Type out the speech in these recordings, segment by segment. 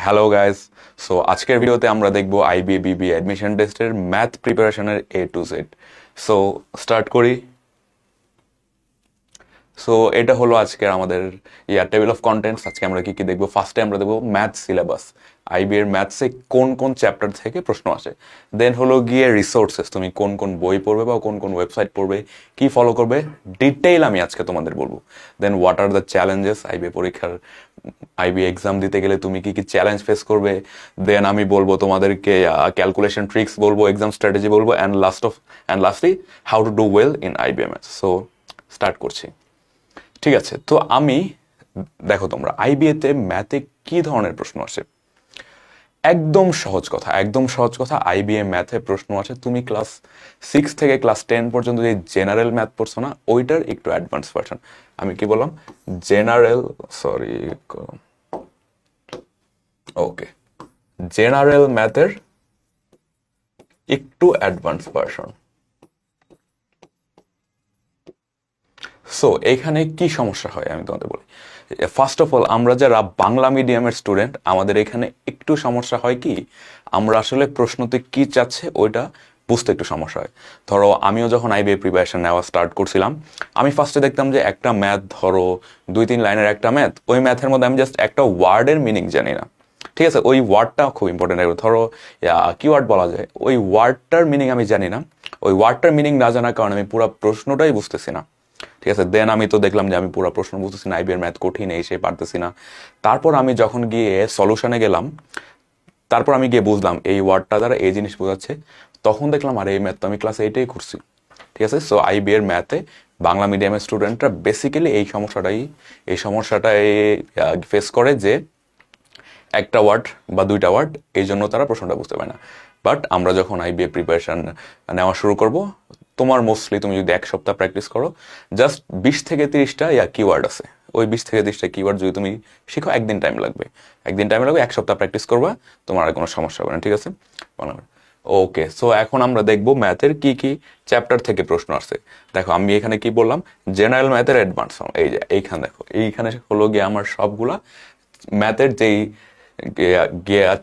Hello guys. So আজকের ভিডিওতে আমরা দেখব আইবিএবিবি অ্যাডমিশন টেস্টের ম্যাথ প্রিপারেশনের A to Z। So start করি। সো এটা হলো আজকের আমাদের টেবিল অফ কন্টেন্টস। আজকে আমরা কি কি দেখবো? ফার্স্টে আমরা দেখবো ম্যাথ সিলেবাস, আইবি এর ম্যাথসে কোন কোন চ্যাপ্টার থেকে প্রশ্ন আসে। দেন হলো গিয়ে রিসোর্সেস, তুমি কোন কোন বই পড়বে বা কোন কোন ওয়েবসাইট পড়বে, কি ফলো করবে, ডিটেইল আমি আজকে তোমাদের বলবো। Then what are the challenges, IB পরীক্ষার আইবি এক্সাম দিতে গেলে তুমি কি কি চ্যালেঞ্জ ফেস করবে। দেন আমি বলবো তোমাদেরকে ক্যালকুলেশন ট্রিক্স বলবো, এক্সাম স্ট্র্যাটেজি বলবো, lastly how to do well in IBMS. So start করছি। ঠিক আছে, তো আমি দেখো তোমরা আইবিএতে ম্যাথে কি ধরনের প্রশ্ন আসে। একদম সহজ কথা আইবিএ ম্যাথে প্রশ্ন আছে। তুমি ক্লাস 6 থেকে ক্লাস 10 পর্যন্ত যে জেনারেল ম্যাথ পড়ছো না, ওইটার একটু অ্যাডভান্স ভার্সন। আমি কি বললাম? জেনারেল, সরি, ওকে, জেনারেল ম্যাথের একটু অ্যাডভান্স ভার্সন। সো এখানে কি সমস্যা হয় আমি তোমাদের বলি। ফার্স্ট অফ অল, আমরা যারা বাংলা মিডিয়ামের স্টুডেন্ট, আমাদের এখানে একটু সমস্যা হয় কি, আমরা আসলে প্রশ্নতে কি চাচ্ছে ওইটা বুঝতে একটু সমস্যা হয়। ধরো আমিও যখন আইবিএ প্রিপারেশন নেওয়া স্টার্ট করছিলাম, আমি ফার্স্টে দেখতাম যে একটা ম্যাথ, ধরো 2-3 লাইনের একটা ম্যাথ, ওই ম্যাথের মধ্যে আমি জাস্ট একটা ওয়ার্ডের মিনিং জানি না। ঠিক আছে, ওই ওয়ার্ডটা খুব ইম্পর্টেন্ট। ধরো কি ওয়ার্ড বলা যায়, ওই ওয়ার্ডটার মিনিং আমি জানি না। ওই ওয়ার্ডটার মিনিং না জানার কারণে আমি পুরো প্রশ্নটাই বুঝতেছি না। ঠিক আছে, দেন আমি তো দেখলাম যে আমি পুরো প্রশ্ন বুঝতেছি না, আইবিএর ম্যাথ কঠিন, এই সে পারতেছি না। তারপর আমি যখন গিয়ে সলিউশনে গেলাম, তারপর আমি গিয়ে বুঝলাম এই ওয়ার্ডটা দ্বারা এই জিনিস বোঝাচ্ছে। তখন দেখলাম আর এই ম্যাথ তো আমি ক্লাস 8-এই করছি। ঠিক আছে, সো আইবিএর ম্যাথে বাংলা মিডিয়ামের স্টুডেন্টরা বেসিক্যালি এই সমস্যাটাই ফেস করে যে একটা ওয়ার্ড বা দুইটা ওয়ার্ড, এই জন্য তারা প্রশ্নটা বুঝতে পারে না। বাট আমরা যখন আইবিএ প্রিপারেশন নেওয়া শুরু করব, তোমার মোস্টলি তুমি যদি 1 সপ্তাহ প্র্যাকটিস করো, জাস্ট 20 থেকে 30টা কিওয়ার্ড আছে। ওই 20 থেকে 30টা কিওয়ার্ড যদি তুমি শিখো, একদিন টাইম লাগবে। 1 সপ্তাহ প্র্যাকটিস করবা, তোমার আর কোনো সমস্যা হবে না। ঠিক আছে, ওকে। সো এখন আমরা দেখবো ম্যাথের কি কি চ্যাপ্টার থেকে প্রশ্ন আসছে। দেখো আমি এখানে কি বললাম, জেনারেল ম্যাথের অ্যাডভান্স ফর্ম। এই যে এইখানে দেখো, এইখানে হলো গিয়ে আমার সবগুলা ম্যাথের যেই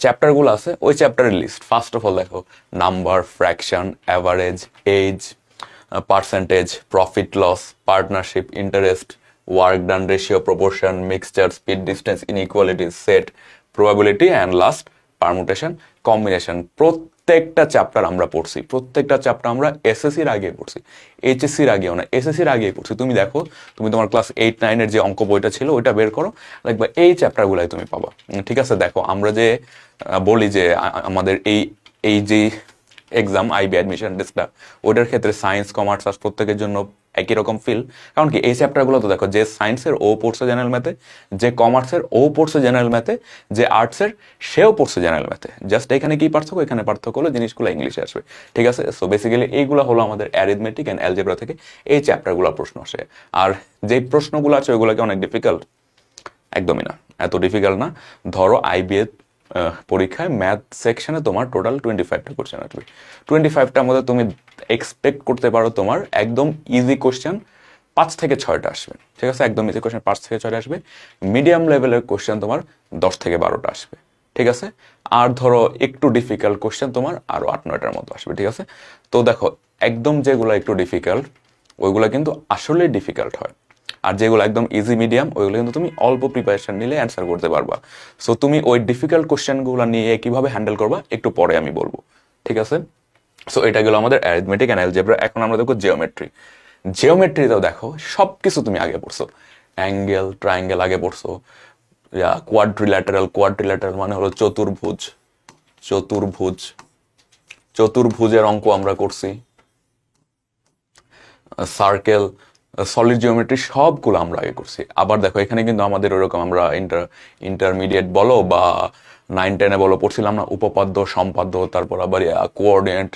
চ্যাপ্টারগুলো আছে, ওই চ্যাপ্টারের লিস্ট। ফার্স্ট অফ অল দেখো, number, fraction, average, age, percentage, profit loss, partnership, interest, work done, ratio, proportion, mixture, speed, distance, inequality, set, probability, and last permutation, combination. প্রত্যেকটা চ্যাপ্টার আমরা পড়ছি, প্রত্যেকটা চ্যাপ্টার আমরা এসএসসির আগে পড়ছি, এইচএসসির আগেও না, এসএসসির আগে পড়ছি। তুমি দেখো, তুমি তোমার ক্লাস 8-9-এর যে অঙ্ক বইটা ছিল ওইটা বের করো, দেখবা এই চ্যাপ্টারগুলাই তুমি পাবা। ঠিক আছে, দেখো আমরা যে বলি যে আমাদের এই এই যে এক্সাম আইবি অ্যাডমিশন টেস্টটা, ওইটার ক্ষেত্রে সায়েন্স, কমার্স, আর্টস প্রত্যেকের জন্য একই রকম ফিল। কারণ কি, এই চ্যাপ্টারগুলো তো দেখো, যে সায়েন্সের ও পড়ছে জেনারেল ম্যাথে, যে কমার্সের ও পড়ছে জেনারেল ম্যাথে, যে আর্টসের সেও পড়ছে জেনারেল ম্যাথে। জাস্ট এখানে কি পার্থক্য, এখানে পার্থক্য হলো জিনিসগুলো ইংলিশে আসবে। ঠিক আছে, সো বেসিক্যালি এইগুলো হলো আমাদের অ্যারিথমেটিক অ্যান্ড অ্যালজেব্রা থেকে এই চ্যাপ্টারগুলো প্রশ্ন আসে। আর যে প্রশ্নগুলো আছে ওইগুলোকে অনেক ডিফিকাল্ট, একদমই না, এত ডিফিকাল্ট না। ধরো আইবিএ পরীক্ষায় ম্যাথ সেকশনে তোমার টোটাল 25টা কোশ্চেন আসবে। 25টার মধ্যে তুমি এক্সপেক্ট করতে পারো তোমার একদম ইজি কোশ্চেন 5 থেকে 6টা আসবে। ঠিক আছে, একদম ইজি কোশ্চেন 5 থেকে 6টা আসবে। মিডিয়াম লেভেলের কোশ্চেন তোমার 10 থেকে 12টা আসবে। ঠিক আছে, আর ধরো একটু ডিফিকাল্ট কোশ্চেন তোমার আরও 8-9টার মতো আসবে। ঠিক আছে, তো দেখো একদম যেগুলো একটু ডিফিকাল্ট, ওইগুলো কিন্তু আসলেই ডিফিকাল্ট হয়। আর যেগুলো একদম ইজি মিডিয়াম, ওইগুলো কিন্তু তুমি অল্প প্রিপারেশন নিলে অ্যান্সার করতে পারবা। সো তুমি ওই ডিফিকাল্ট কোশ্চেনগুলো নিয়ে কিভাবে হ্যান্ডেল করবা একটু পরে আমি বলবো। ঠিক আছে, সো এটা গেলো আমাদের অ্যারিথমেটিক অ্যান্ড অ্যালজেব্রা। এখন আমরা দেখো জিওমেট্রি। জিওমেট্রিতেও দেখো সব কিছু তুমি আগে পড়ছো, অ্যাঙ্গেল, ট্রায়াঙ্গেল আগে পড়ছো, কোয়াড্রিল্যাটারাল মানে হলো চতুর্ভুজ, চতুর্ভুজ, চতুর্ভুজের অঙ্ক আমরা করছি, সার্কেল, সলিড জিওমেট্রি সবগুলো আমরা আগে করছি। আবার দেখো এখানে কিন্তু আমাদের ওইরকম আমরা ইন্টারমিডিয়েট বলো বা 9-10-এ বলো পড়ছিলাম না, উপপাদ্য, সম্পাদ্য, তারপর আবার কোঅর্ডিনেট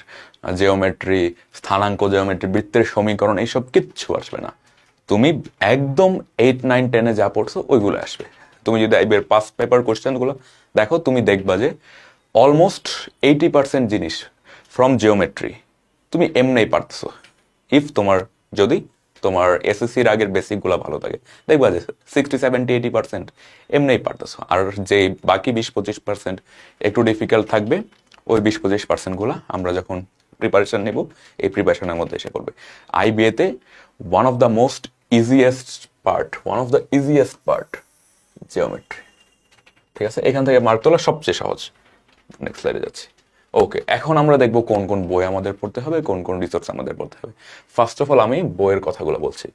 জিওমেট্রি, স্থানাঙ্ক জিওমেট্রি, বৃত্তের সমীকরণ, এইসব কিচ্ছু আসবে না। তুমি একদম 8-9-10-এ যা পড়ছো ওইগুলো আসবে। তুমি যদি আইবিএর পাস্ট পেপার কোশ্চেনগুলো দেখো, তুমি দেখবা যে অলমোস্ট 80% জিনিস ফ্রম জিওমেট্রি তুমি এমনিই পারতেছো, ইফ তোমার যদি তোমার এসএসসির আগের বেসিকগুলো ভালো থাকে, দেখবা যে 60, 70, 80% এমনিই পারতেছো। আর যে বাকি 20-25% একটু ডিফিকাল্ট থাকবে, ওই 20-25% আমরা যখন প্রিপারেশন নেব, এই প্রিপারেশনের মধ্যে এসে পড়বে। আইবিএতে one of the easiest part geometry. ঠিক আছে, এখান থেকে মার্ক তোলা সবচেয়ে সহজ। নেক্সট স্লাইডে যাচ্ছি। ওকে, এখন আমরা দেখবো কোন কোন বই আমাদের পড়তে হবে, কোন কোন রিসোর্স আমাদের পড়তে হবে। ফার্স্ট অফ অল আমি বইয়ের কথাগুলো বলছি।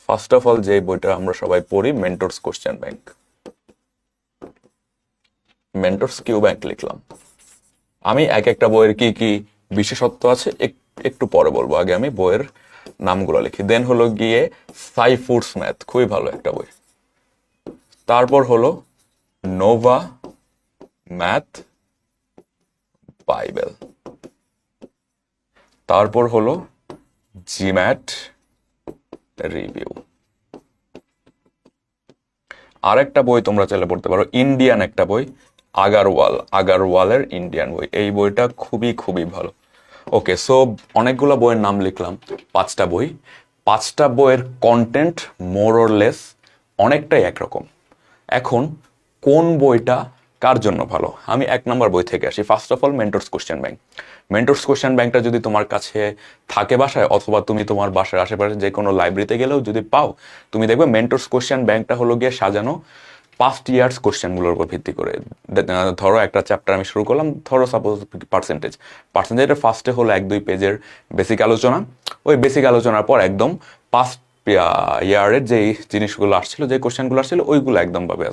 ফার্স্ট অফ অল যে বইটা আমরা সবাই পড়ি, Mentors question bank. Mentors Q bank লিখলাম। আমি এক একটা বইয়ের কি কি বিশেষত্ব আছে একটু পরে বলবো, আগে আমি বইয়ের নামগুলো লিখি। দেন হলো গিয়ে সাইফুডস ম্যাথ, খুবই ভালো একটা বই। তারপর হলো নোভা ম্যাথ বাইবেল। তারপর হলো জিম্যাট রিভিউ। আর একটা বই তোমরা চাইলে পড়তে পারো, ইন্ডিয়ান একটা বই, আগারওয়ালের ইন্ডিয়ান বই। এই বইটা খুবই খুবই ভালো। ওকে, সো অনেকগুলো বইয়ের নাম লিখলাম, 5টা বই। 5টা বইয়ের কন্টেন্ট মোর অর লেস অনেকটাই একরকম। এখন কোন বইটা কার জন্য ভালো, আমি 1 নম্বর বই থেকে আসি। First of all mentors question bank. Mentors question ব্যাংকটা যদি তোমার কাছে থাকে বাসায়, অথবা তুমি তোমার বাসার আশেপাশে যে কোনো লাইব্রেরিতে গেলেও যদি পাও, তুমি দেখবে মেন্টরস কোশ্চেন ব্যাংকটা হলো গিয়ে সাজানো পাস্ট ইয়ার্স কোশ্চেনগুলোর উপর ভিত্তি করে। ধরো একটা চ্যাপ্টার আমি শুরু করলাম, ধরো সাপোজ পার্সেন্টেজের ফার্স্টে হলো 1-2 পেজের বেসিক আলোচনা। ওই বেসিক আলোচনার পর একদম পাস্ট ইয়ারের যে জিনিসগুলো আসছিল, যে কোশ্চেনগুলো আসছিল, ওইগুলো একদম ভাবে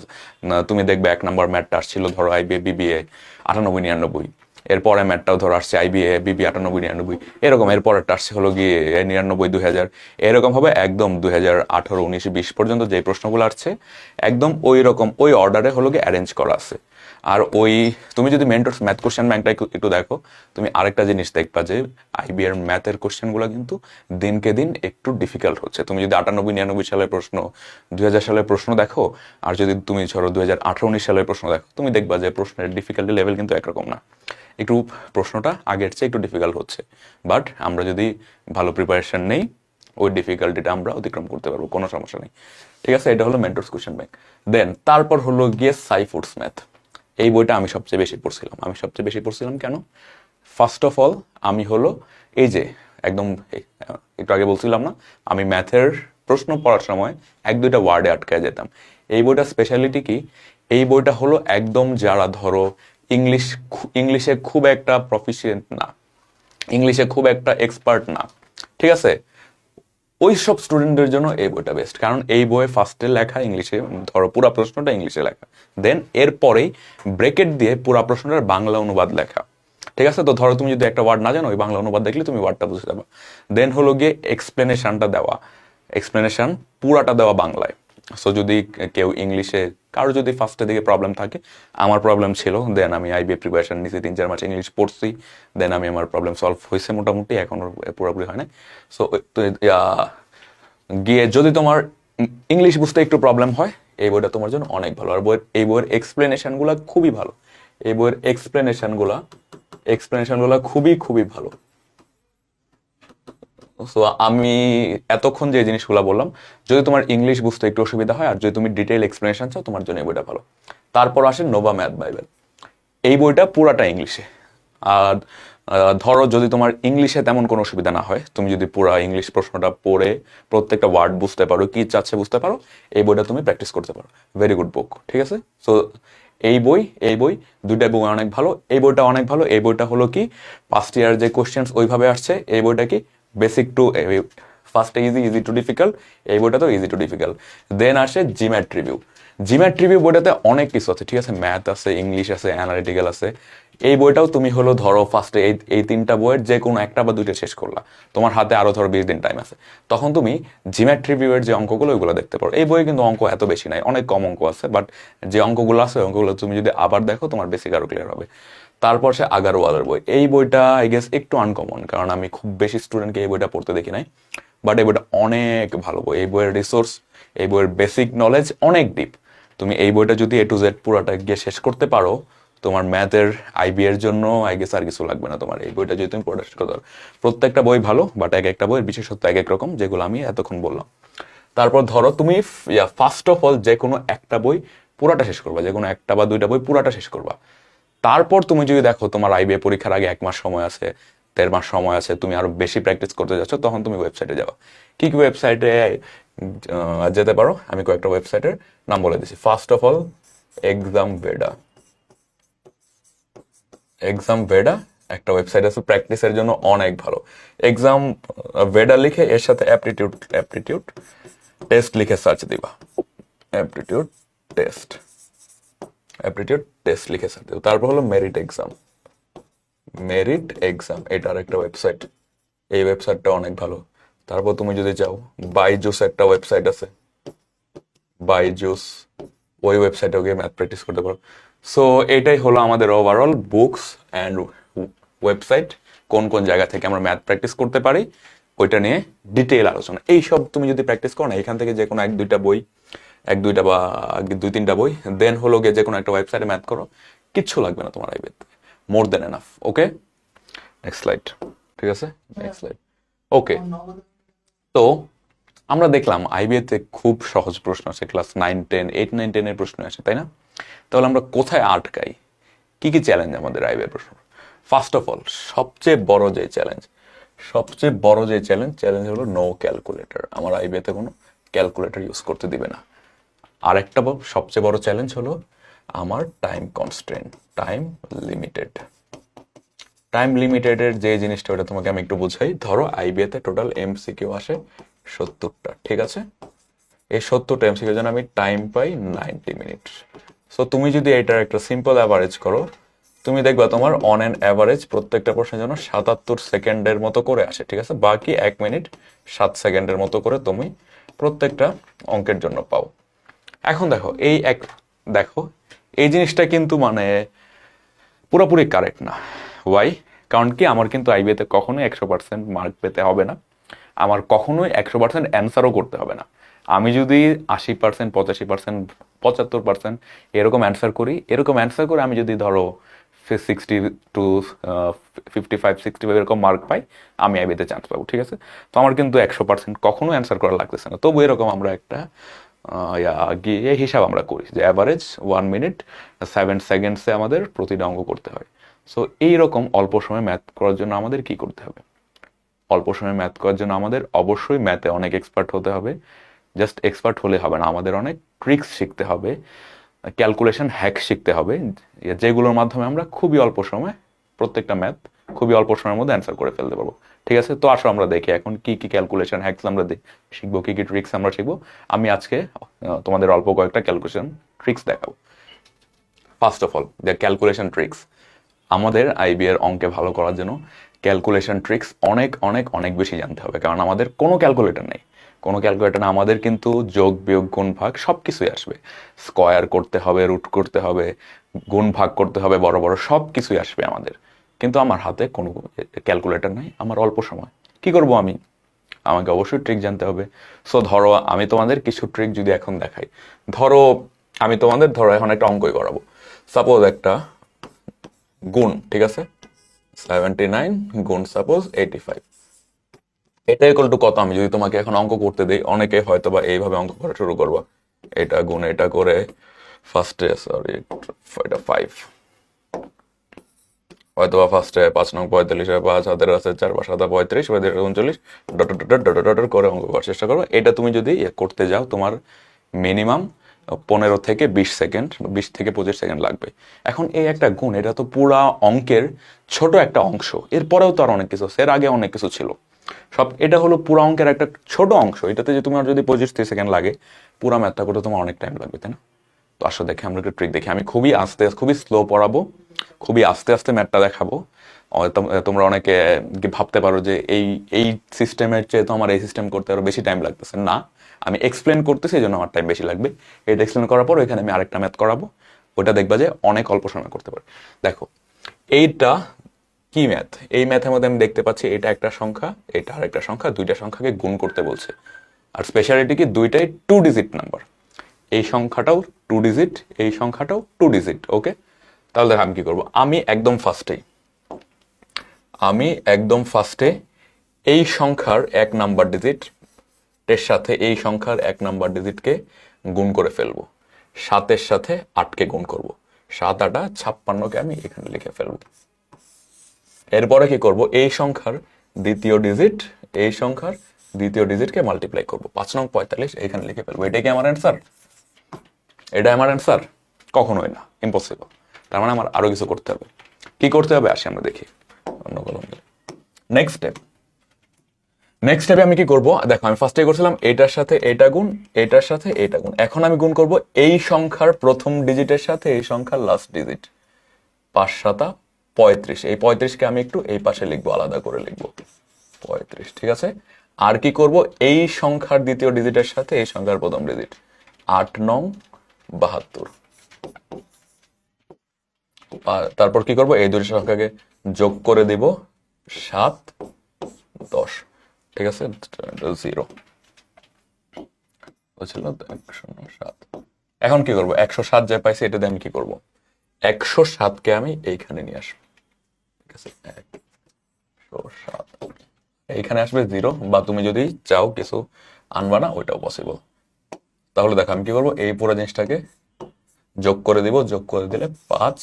তুমি দেখবে 1 নম্বর ম্যাথটা আসছিল ধরো আইবিএ বিবিএ 98-99, এরপরে ম্যাথটাও ধরো আসছে আইবিএ বিবি 98-99, এরকম এরপরেরটা আসছে হলো গিয়ে 99-2000, এরকম হবে একদম 2018, 19, 20 পর্যন্ত যে প্রশ্নগুলো আসছে একদম ওই রকম ওই অর্ডারে হলো গিয়ে অ্যারেঞ্জ করা আছে। আর ওই তুমি যদি মেন্টরস ম্যাথ কোশ্চেন ব্যাংকটা একটু দেখো, তুমি আরেকটা জিনিস দেখবা যে আইবি এর ম্যাথের কোশ্চেনগুলো কিন্তু দিনকে দিন একটু ডিফিকাল্ট হচ্ছে। তুমি যদি 98-99 সালের প্রশ্ন, 2000 সালের প্রশ্ন দেখো, আর যদি তুমি ধরো 2018-19 সালের প্রশ্ন দেখো, তুমি দেখবা যে প্রশ্নের ডিফিকাল্টি লেভেল কিন্তু একরকম না, একটু প্রশ্নটা আগের চেয়ে একটু ডিফিকাল্ট হচ্ছে। বাট আমরা যদি ভালো প্রিপারেশন নেই, ওই ডিফিকাল্টিটা আমরা অতিক্রম করতে পারবো, কোনো সমস্যা নেই। ঠিক আছে, এটা হলো মেন্টরস কোশ্চেন ব্যাংক। দেন তারপর হলো গিয়ে সাইফুডস ম্যাথ। এই বইটা আমি সবচেয়ে বেশি পড়ছিলাম কেন? ফার্স্ট অফ অল আমি হলো এই যে একদম একটু আগে বলছিলাম না, আমি ম্যাথের প্রশ্ন পড়ার সময় 1-2টা ওয়ার্ডে আটকায় যেতাম। এই বইটার স্পেশালিটি কি, এই বইটা হলো একদম যারা ধরো ইংলিশে খুব একটা প্রফিসিয়েন্ট না, ইংলিশে খুব একটা এক্সপার্ট না, ঠিক আছে, ওই সব স্টুডেন্টদের জন্য এই বইটা বেস্ট। কারণ এই বইয়ে ফার্স্টে লেখা ইংলিশে, ধরো পুরা প্রশ্নটা ইংলিশে লেখা, দেন এরপরেই ব্রেকেট দিয়ে পুরা প্রশ্নটার বাংলা অনুবাদ লেখা। ঠিক আছে, তো ধরো তুমি যদি একটা ওয়ার্ড না জানো, ওই বাংলা অনুবাদ দেখলে তুমি ওয়ার্ডটা বুঝতে পারবে। দেন হলো গিয়ে এক্সপ্লেনেশনটা দেওয়া, এক্সপ্লেনেশন পুরাটা দেওয়া বাংলায়। সো যদি কেউ ইংলিশে, কারো যদি ফার্স্টের দিকে প্রবলেম থাকে, আমার প্রবলেম ছিল, দেন আমি আইবিএ প্রিপারেশন নিয়েছি, 3-4 মাস ইংলিশ পড়ছি, দেন আমার প্রবলেম সলভ হয়েছে মোটামুটি, এখনো পুরোপুরি হয় না। সো গিয়ে যদি তোমার ইংলিশ বুঝতে একটু প্রবলেম হয়, এই বইটা তোমার জন্য অনেক ভালো। আর এই বইয়ের এক্সপ্লেনেশনগুলো খুবই ভালো, এই বইয়ের এক্সপ্লেনেশনগুলো খুবই খুবই ভালো। সো আমি এতক্ষণ যে জিনিসগুলো বললাম, যদি তোমার ইংলিশ বুঝতে একটু অসুবিধা হয়, আর যদি তুমি ডিটেইল এক্সপ্লেনেশন চাও, তোমার জন্য এই বইটা ভালো। তারপর আসে নোভা ম্যাথ বাইবেল। এই বইটা পুরাটা ইংলিশে। আর ধরো যদি তোমার ইংলিশে তেমন কোনো অসুবিধা না হয়, তুমি যদি পুরা ইংলিশ প্রশ্নটা পড়ে প্রত্যেকটা ওয়ার্ড বুঝতে পারো, কি চাচ্ছে বুঝতে পারো, এই বইটা তুমি প্র্যাকটিস করতে পারো। ভেরি গুড বুক, ঠিক আছে। সো এই বই দুইটা বই অনেক ভালো। এই বইটা অনেক ভালো। এই বইটা হলো কি পাস্ট ইয়ার যে কোশ্চেন ওইভাবে আসছে। এই বইটা কি বেসিক টু ফার্স্টে ইজি টু ডিফিকাল্ট, এই বইটা তো ইজি টু ডিফিকাল্ট। দেন আসে জিম্যাট রিভিউ। জিম্যাট রিভিউ বইটাতে অনেক কিছু আছে, ঠিক আছে, ম্যাথ আছে, ইংলিশ আছে, অ্যানালিটিক্যাল আছে। এই বইটাও তুমি হলো ধরো ফার্স্টে এই 3টা বইয়ের যে কোনো একটা বা 2টা শেষ করলা, তোমার হাতে আরো ধরো 20 দিন টাইম আছে, তখন তুমি জিম্যাট রিভিউয়ের যে অঙ্কগুলো ওইগুলো দেখতে পারো। এই বইয়ে কিন্তু অঙ্ক এত বেশি নাই, অনেক কম অঙ্ক আছে, বাট যে অঙ্কগুলো আছে অঙ্কগুলো তুমি যদি আবার দেখো, তোমার বেসিক আরো ক্লিয়ার হবে। তারপর সে আগারওয়ালের বই। এই বইটা আই গেস একটু আনকমন, কারণ আমি খুব বেশি স্টুডেন্টকে এই বইটা পড়তে দেখি নাই, বাট এই বইটা অনেক ভালো বই। এই বইয়ের রিসোর্স, এই বইয়ের বেসিক নলেজ অনেক ডিপ। তুমি এই বইটা যদি A to Z পুরাটা গিয়ে শেষ করতে পারো, তোমার ম্যাথের আইবি এর জন্য আই গেস আর কিছু লাগবে না তোমার, এই বইটা যদি তুমি পড়া শেষ করতে পারো। প্রত্যেকটা বই ভালো, বাট এক একটা বইয়ের বিশেষত্ব এক এক রকম, যেগুলো আমি এতক্ষণ বললাম। তারপর ধরো তুমি ফার্স্ট অফ অল যে কোনো একটা বই পুরাটা শেষ করবা, যে কোনো একটা বা দুইটা বই পুরাটা শেষ করবা। তারপর তুমি যদি দেখো তোমার আইবিএ পরীক্ষার আগে 1 মাস সময় আছে, 1.5 মাস সময় আছে, তুমি আরো বেশি প্র্যাকটিস করতে যাচ্ছ, তখন তুমি ওয়েবসাইটে যাও। কি কি ওয়েবসাইটে যেতে পারো, আমি কয়েকটা ওয়েবসাইটের নাম বলে দিচ্ছি। First of all ExamVeda. ExamVeda একটা ওয়েবসাইট আছে, প্র্যাকটিসের জন্য অনেক ভালো। এক্সামভেডা লিখে এর সাথে অ্যাপটিটিউড টেস্ট লিখে সার্চ দিবা। অ্যাপটিটিউড টেস্ট, অ্যাপটিটিউড টেস্ট লিখে সার্চ দিবা। তারপর হলো মেরিট এক্সাম। মেরিট এক্সাম এটা আরেকটা ওয়েবসাইট, এই ওয়েবসাইটটা অনেক ভালো। তারপর তুমি যদি চাও, বাইজুস একটা ওয়েবসাইট আছে, বাইজুস, ওই ওয়েবসাইটে গিয়ে ম্যাথ প্র্যাকটিস করতে পারো। সো এটাই হলো আমাদের ওভারঅল বুকস অ্যান্ড ওয়েবসাইট, কোন কোন জায়গা থেকে আমরা ম্যাথ প্র্যাকটিস করতে পারি ওইটা নিয়ে ডিটেইল আলোচনা। এইসব তুমি যদি প্র্যাকটিস করো না, এখান থেকে যে কোনো 1-2টা বই, 1-2টা বা 2-3টা বই, দেন হলো গিয়ে যে কোনো একটা ওয়েবসাইটে ম্যাথ করো, কিচ্ছু লাগবে না তোমার আইবিএতে, মোর দেন এনাফ। ওকে, নেক্সট স্লাইড। ঠিক আছে, নেক্সট স্লাইড। ওকে, তো আমরা দেখলাম আইবিএতে খুব সহজ প্রশ্ন আসে, ক্লাস 9-10, 8-9-10 এর প্রশ্ন আসে, তাই না? তাহলে আমরা কোথায় আটকাই, কি কি চ্যালেঞ্জ আমাদের আইবিএ প্রশ্ন? ফার্স্ট অফ অল সবচেয়ে বড় যে চ্যালেঞ্জ হলো নো ক্যালকুলেটর। আমার আইবিএতে কোনো ক্যালকুলেটর ইউজ করতে দিবে না। আরেকটা সবচেয়ে বড় চ্যালেঞ্জ হলো আমার টাইম কনস্ট্রেন্ট, টাইম লিমিটেডের যে জিনিসটা, ওটা তোমাকে আমি একটু বুঝাই। ধরো আইবিএতে টোটাল এমসিকিউ আসে 70টা, ঠিক আছে? এই 70টা এমসিকিউ জন্য আমি টাইম পাই 90 মিনিট। সো তুমি যদি এটার একটা সিম্পল অ্যাভারেজ করো, তুমি দেখবা তোমার অন অ্যান অ্যাভারেজ প্রত্যেকটা প্রশ্নের জন্য 77 সেকেন্ডের মতো করে আসে, ঠিক আছে? বাকি 1 মিনিট 7 সেকেন্ডের মতো করে তুমি প্রত্যেকটা অঙ্কের জন্য পাও। এখন দেখো এই জিনিসটা কিন্তু মানে পুরোপুরি কারেক্ট না। ওয়াই? কারণ কি, আমার কিন্তু আইবিএতে কখনোই 100% মার্ক পেতে হবে না, আমার কখনোই 100% অ্যান্সারও করতে হবে না। আমি যদি 80%, 85%, 75% এরকম অ্যান্সার করে আমি যদি ধরো 60 to 55-65 এরকম মার্ক পাই, আমি আইবিএতে চান্স পাবো, ঠিক আছে? তো আমার কিন্তু 100% কখনো অ্যান্সার করা লাগতেছে না। তবু এরকম আমরা একটা গিয়ে হিসাব আমরা করি যে অ্যাভারেজ 1 মিনিট 7 সেকেন্ডসে আমাদের প্রতিটা অঙ্ক করতে হয়। সো এইরকম অল্প সময় ম্যাথ করার জন্য আমাদের কি করতে হবে? অল্প সময় ম্যাথ করার জন্য আমাদের অবশ্যই ম্যাথে অনেক এক্সপার্ট হতে হবে। জাস্ট এক্সপার্ট হলে হবে না, আমাদের অনেক ট্রিক্স শিখতে হবে, ক্যালকুলেশন হ্যাক শিখতে হবে, যেগুলোর মাধ্যমে আমরা খুবই অল্প সময় প্রত্যেকটা ম্যাথ খুবই অল্প সময়ের মধ্যে অ্যান্সার করে ফেলতে পারবো, ঠিক আছে? তো আসো আমরা দেখি এখন কি কি ক্যালকুলেশন হ্যাকস আমরা শিখবো, কি কি ট্রিক্স আমরা শিখবো। আমি আজকে তোমাদের অল্প কয়েকটা ক্যালকুলেশন ট্রিক্স দেখাবো। First of all the calculation tricks. আমাদের আইবি এর অঙ্কে ভালো করার জন্য ক্যালকুলেশন ট্রিক্স অনেক অনেক অনেক বেশি জানতে হবে, কারণ আমাদের কোনো ক্যালকুলেটর নেই। আমাদের কিন্তু যোগ বিয়োগ গুণ ভাগ সব কিছুই আসবে, স্কোয়ার করতে হবে, রুট করতে হবে, গুণ ভাগ করতে হবে, বড় বড় সব কিছুই আসবে আমাদের। কিন্তু আমার হাতে কোনো ক্যালকুলেটর নাই, আমার অল্প সময়, কি করব আমি? আমাকে অবশ্যই ট্রিক জানতে হবে। সো ধরো আমি তোমাদের কিছু ট্রিক যদি এখন দেখাই, ধরো এখন একটা অঙ্কই করাবো। সাপোজ একটা গুণ, ঠিক আছে? 79 গুণ সাপোজ 85, এটা ইকুয়াল টু কত? আমি যদি তোমাকে এখন অঙ্ক করতে দিই, অনেকে হয়তো বা এইভাবে অঙ্ক করা শুরু করবা, এটা গুণ এটা করে ফার্স্টে, সরি এটা 5, হয়তো বা ফার্স্টে 5 নং 45, 5 হাতের আছে 4, 5 হাতে 35, 39, ডট ডট ডট ডট করে অঙ্ক করার চেষ্টা করো। এটা তুমি যদি করতে যাও, তোমার মিনিমাম 15 থেকে 20 সেকেন্ড, 20 থেকে 25 সেকেন্ড লাগবে। এখন এই একটা গুণ, এটা তো পুরা অঙ্কের ছোট একটা অংশ, এরপরেও তো আর অনেক কিছু, এর আগে অনেক কিছু ছিল। এটা হলো পুরা অঙ্কের একটা ছোট অংশ, এটাতে যে তোমার যদি 25-30 সেকেন্ড লাগে, পুরা ম্যাথটা করতে তোমার অনেক টাইম লাগবে, তাই না? তো আসলে দেখে আমরা একটা ট্রিক দেখি, আমি খুবই স্লো পড়াবো, খুবই আস্তে আস্তে ম্যাথটা দেখাবো। তোমরা অনেকে ভাবতে পারো যে এই সিস্টেমের চেয়ে তো আমার এই সিস্টেম করতে আরো বেশি টাইম লাগতেছে। না, আমি এক্সপ্লেন করতেছি, এই জন্য আমার টাইম বেশি লাগবে। এটা এক্সপ্লেন করার পর এখানে আমি আরেকটা ম্যাথ করাবো, ওটা দেখবা যে অনেক অল্প সময় করতে পারে। দেখো এইটা কি ম্যাথ, এই ম্যাথের মধ্যে আমি দেখতে পাচ্ছি এটা একটা সংখ্যা, এটা আর একটা সংখ্যা, দুইটা সংখ্যাকে গুণ করতে বলছে। আর স্পেশালিটি কি, দুইটাই 2 ডিজিট নাম্বার। এই সংখ্যাটাও 2 ডিজিট, এই সংখ্যাটাও 2 ডিজিট। ওকে, তাহলে দেখো আমি কি করব, আমি একদম ফার্স্টে এই সংখ্যার এক নাম্বার ডিজিট এর সাথে এই সংখ্যার এক নাম্বার ডিজিটকে গুণ করে ফেলবো, 7-এর সাথে 8-কে গুণ করব, 7 8 56-কে আমি এখানে লিখে ফেলবো। এরপরে কি করব, এই সংখ্যার দ্বিতীয় ডিজিটকে মাল্টিপ্লাই করব, 5 9 45 এখানে লিখে ফেলবো। এটা কি আমার অ্যান্সার? এটা আমার অ্যান্সার? কখনোই না, ইম্পসিবল। তার মানে আমার আরো কিছু করতে হবে। কি করতে হবে আসি আমরা দেখি অন্য কলম। নেক্সট স্টেপে আমি কি করব, দেখো আমি ফার্স্টে করছিলাম এটার সাথে এটা গুণ, এটার সাথে এটা গুণ। এখন আমি গুণ করব এই সংখ্যার প্রথম ডিজিটের সাথে এই সংখ্যার লাস্ট ডিজিট, 5 7 35। এই 35-কে আমি একটু এই পাশে লিখবো, আলাদা করে লিখবো 35, ঠিক আছে। আর কি করব, এই সংখ্যার দ্বিতীয় ডিজিটের সাথে এই সংখ্যার প্রথম ডিজিট, 8 9 72। তারপর কি করব, এই দুটি সংখ্যাকে যোগ করে দিব, 7 10, ঠিক আছে, 0 বুঝছিল, 107। এখন কি করব, 107 যে পাইছি এটা দিয়ে আমি কি করব, 107-কে আমি এইখানে নিয়ে আসবো, ঠিক আছে, 107 এইখানে আসবে 0, বা তুমি যদি চাও কিছু আনবা না ওইটাও পসিবল। তাহলে দেখো আমি কি করবো, এই পুরো জিনিসটাকে যোগ করে দিব, যোগ করে দিলে 5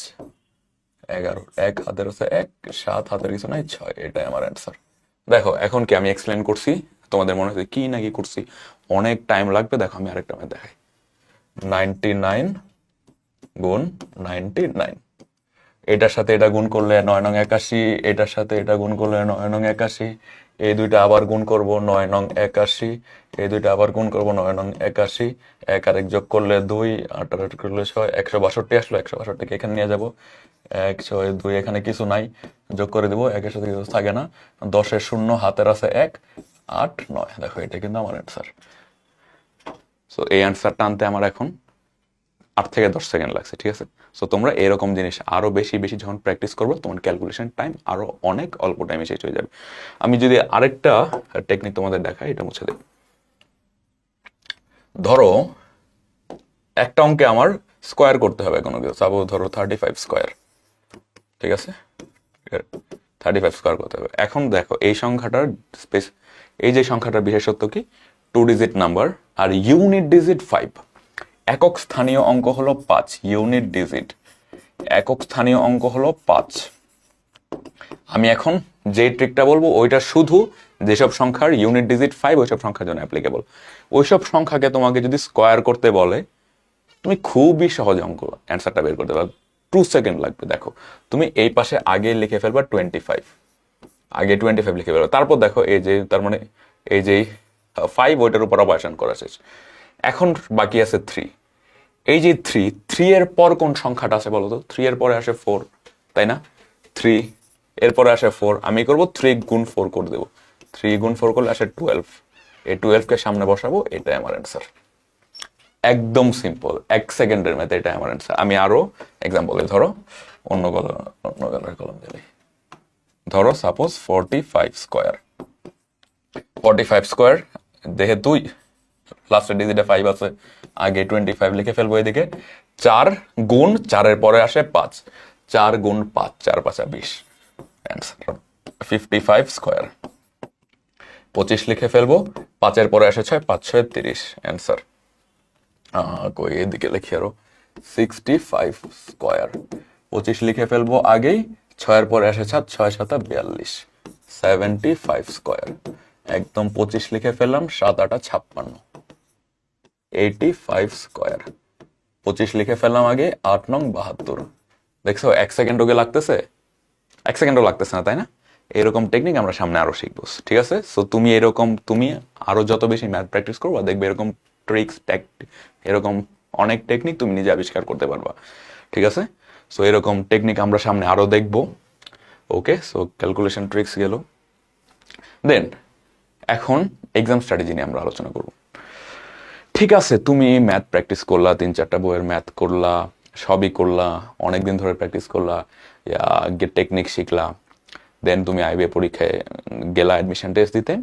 11, 1 হাতের আছে 1, 7 হাতের কিছু নাই 6, এটাই আমার অ্যান্সার। দেখো এখন কি আমি এক্সপ্লেন করছি, তোমাদের মনে হচ্ছে কি নাকি করছি, অনেক টাইম লাগবে। দেখো আমি আরেকটা ম্যাথ দেখাই, 99 গুণ 99, এটার সাথে এটা গুণ করলে 9 9 81, এটার সাথে এটা গুণ করলে 9 9 81, এই দুইটা আবার গুণ করব 9 9 81, এই দুইটা আবার গুণ করব 9 9 81, 1 আর 1 যোগ করলে 2, 8 আর 8 করলে 6, 162 আসলো, 162-কে এখানে নিয়ে যাব, 1 6 2, এখানে কিছু নাই, যোগ করে দিব, 1-এর সাথে কিছু থাকে না, 10-এর শূন্য হাতের আছে 1, 8 9। দেখো এটা কিন্তু আমার অ্যান্সার। সো এই অ্যান্সারটা আনতে আমার এখন 8 থেকে 10 সেকেন্ড লাগছে, ঠিক আছে। সো তোমরা এরকম জিনিস আরো বেশি বেশি যখন প্র্যাকটিস করবে, তোমার ক্যালকুলেশন টাইম আরো অনেক অল্প টাইমে শেষ হয়ে যাবে। আমি যদি আরেকটা টেকনিক তোমাদের দেখাই, এটা মুছে দেব। ধরো একটা অঙ্কে আমার স্কোয়ার করতে হবে কোনো কিছু, সাপোজ ধরো 35 স্কোয়ার, ঠিক আছে, 35 স্কোয়ার করতে হবে। এখন দেখো এই সংখ্যাটার এই যে সংখ্যাটার বিশেষত্ব কি, 2 ডিজিট নাম্বার আর ইউনিট ডিজিট 5, একক স্থানীয় অঙ্ক হলো 5, ইউনিট ডিজিট একক স্থানীয় অঙ্ক হলো 5। আমি এখন যে ট্রিকটা বলবো ওইটা শুধু যেসব সংখ্যার ইউনিট ডিজিট 5 ওইসব সংখ্যার জন্য অ্যাপ্লিকেবল। ওইসব সংখ্যাকে তোমাকে যদি স্কোয়ার করতে বলে, তুমি খুবই সহজ অঙ্ক অ্যান্সারটা বের করতে পারবে, 2 সেকেন্ড লাগবে। দেখো তুমি এই পাশে আগে লিখে ফেলবা 25, আগে 25 লিখে ফেলবা, তারপর দেখো এই যে তার মানে এই যে 5 ওইটার উপর অপারেশন করা শেষ। এখন বাকি আছে 3, এই যে 3 এর পর কোন সংখ্যাটা আছে বলো তো, 3 এর পরে আসে 4, তাই না, 3 এরপরে আসে 4, আমি করব 3 গুণ 4 করে দেবো, 3 গুণ 4 করলে আসে 12, এই 12-কে সামনে বসাবো, এটাই আমার অ্যান্সার। একদম সিম্পল, 1 সেকেন্ডের মধ্যে এটাই আমার অ্যান্সার। আমি আরো এক্সাম্পল ধরো, অন্য কালারের কলম দিলে, ধরো সাপোজ 45 স্কোয়ার, 45 স্কোয়ার দেখে তুই লাস্টের ডিজিটে 5 আছে, আগে 25 লিখে ফেলবো, এদিকে 4 গুণ 4-এর পরে আসে 5, 4 গুণ 5, 4 5 20, অ্যান্সার 55 স্কোয়ার। 25 লিখে ফেলবো, 5-এর পরে আসে 6, 5 6 30, অ্যান্সার কই এদিকে লিখি আরো 65 স্কোয়ার। 25 লিখে ফেলবো আগেই, 6-এর পরে আসে 7, 6 7 42, 75 স্কোয়ার। একদম 25 লিখে ফেললাম, 7 8 56, 85 স্কোয়ার। 25 লিখে ফেললাম আগে, 8 9 72। দেখছো 1 সেকেন্ড ওকে লাগতেছে, 1 সেকেন্ডও লাগতেছে না, তাই না? এরকম টেকনিক আমরা সামনে আরো শিখবো, ঠিক আছে। সো তুমি আরো যত বেশি ম্যাথ প্র্যাকটিস করবা, দেখবে এরকম ট্রিক্স এরকম অনেক টেকনিক তুমি নিজে আবিষ্কার করতে পারবা, ঠিক আছে। সো এরকম টেকনিক আমরা সামনে আরো দেখবো। ওকে, সো ক্যালকুলেশন ট্রিক্স গেল। দেন এখন এক্সাম স্ট্র্যাটেজি নিয়ে আমরা আলোচনা করব। ঠিক আছে, তুমি ম্যাথ প্র্যাকটিস করলা, 3-4টা বইয়ের ম্যাথ করলা, সবই করলা, অনেকদিন ধরে প্র্যাকটিস করলা, টেকনিক শিখলা। দেন তুমি আইবিএ পরীক্ষায় গেলা অ্যাডমিশন টেস্ট দিতে,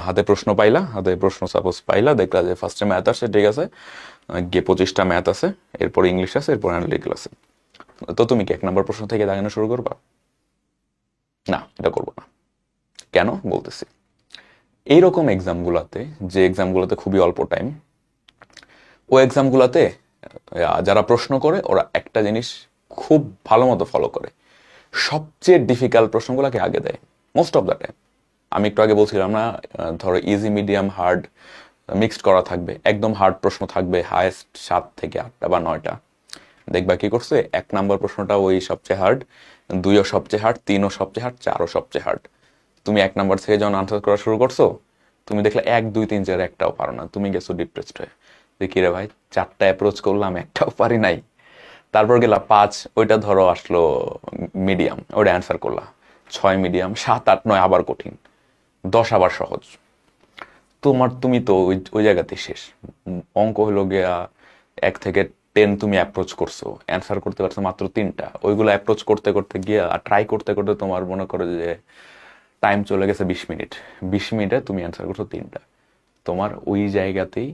হাতে প্রশ্ন সাপোজ পাইলা, দেখলা যে ফার্স্টে ম্যাথ আসে, ঠিক আছে, গিয়ে 25টা ম্যাথ আছে, এরপর ইংলিশ আছে, এরপর অ্যানালিটিক্যাল আছে। তো তুমি কি 1 নম্বর প্রশ্ন থেকে দাগানো শুরু করবা? না, এটা করবো না। কেন বলতেছি, এইরকম এক্সামগুলোতে, যে এক্সামগুলোতে খুবই অল্প টাইম, ও এক্সামগুলোতে যারা প্রশ্ন করে ওরা একটা জিনিস খুব ভালো মতো ফলো করে, সবচেয়ে ডিফিকাল্ট প্রশ্নগুলোকে আগে দেয় মোস্ট অফ দ্য টাইম। আমি একটু আগে বলছিলাম না, ধরো ইজি, মিডিয়াম, হার্ড মিক্সড করা থাকবে, একদম হার্ড প্রশ্ন থাকবে হায়েস্ট 7 থেকে 8টা বা 9টা। দেখবা কি করছে, 1 নম্বর প্রশ্নটা ওই সবচেয়ে হার্ড, 2ও সবচেয়ে হার্ড, 3ও সবচেয়ে হার্ড, 4ও সবচেয়ে হার্ড। তুমি 1 নম্বর থেকে যখন আনসার করা শুরু করছো, তুমি দেখলে 1, 2, 3, 4 একটাও পারো না, তুমি গেছো ডিপ্রেসড হয়ে, দেখি রে ভাই 4টা অ্যাপ্রোচ করলাম একটাও পারি নাই। তারপর গেলা 5, ওইটা ধরো আসলো মিডিয়াম, ওটা অ্যান্সার করলা। 6 মিডিয়াম, 7, 8, 9 আবার কঠিন, 10 আবার সহজ। তুমি তো ওই ওই জায়গাতেই শেষ। অঙ্ক হলো গিয়া 1 থেকে 10 তুমি অ্যাপ্রোচ করছো, অ্যান্সার করতে পারছো মাত্র 3টা। ওইগুলো অ্যাপ্রোচ করতে করতে গিয়া আর ট্রাই করতে করতে তোমার মনে করো যে টাইম চলে গেছে 20 মিনিট। 20 মিনিটে তুমি অ্যান্সার করছো 3টা। তোমার ওই জায়গাতেই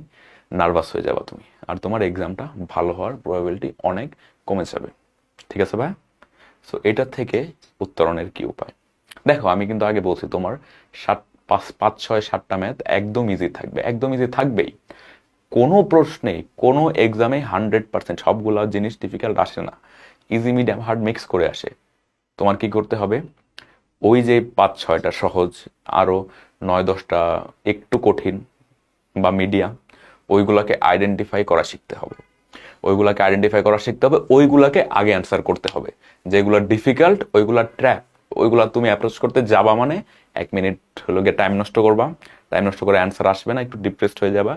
নার্ভাস হয়ে যাবা তুমি, আর তোমার এক্সামটা ভালো হওয়ার প্রবাবিলিটি অনেক কমে যাবে। ঠিক আছে ভাই? সো এটা থেকে উত্তরণের কি উপায়? দেখো, আমি কিন্তু আগে বলছি তোমার 5, 6, 7টা ম্যাথ একদম ইজি থাকবে, একদম ইজি থাকবেই। কোনো প্রশ্নে, কোনো এক্সামে 100% সবগুলো জিনিস ডিফিকাল্ট আসে না, ইজি, মিডিয়াম, হার্ড মিক্স করে আসে। তোমার কি করতে হবে, ওই যে 5, 6টা সহজ, আরও 9, 10টা একটু কঠিন বা মিডিয়াম, ওইগুলাকে আইডেন্টিফাই করা শিখতে হবে। ওইগুলাকে আগে অ্যান্সার করতে হবে। যেগুলো ডিফিকাল্ট, ওইগুলা ট্র্যাপ, ওইগুলা তুমি অ্যাপ্রোচ করতে যাবা মানে 1 মিনিট হলো গিয়ে টাইম নষ্ট করবা, টাইম নষ্ট করে অ্যান্সার আসবে না, একটু ডিপ্রেসড হয়ে যাবা।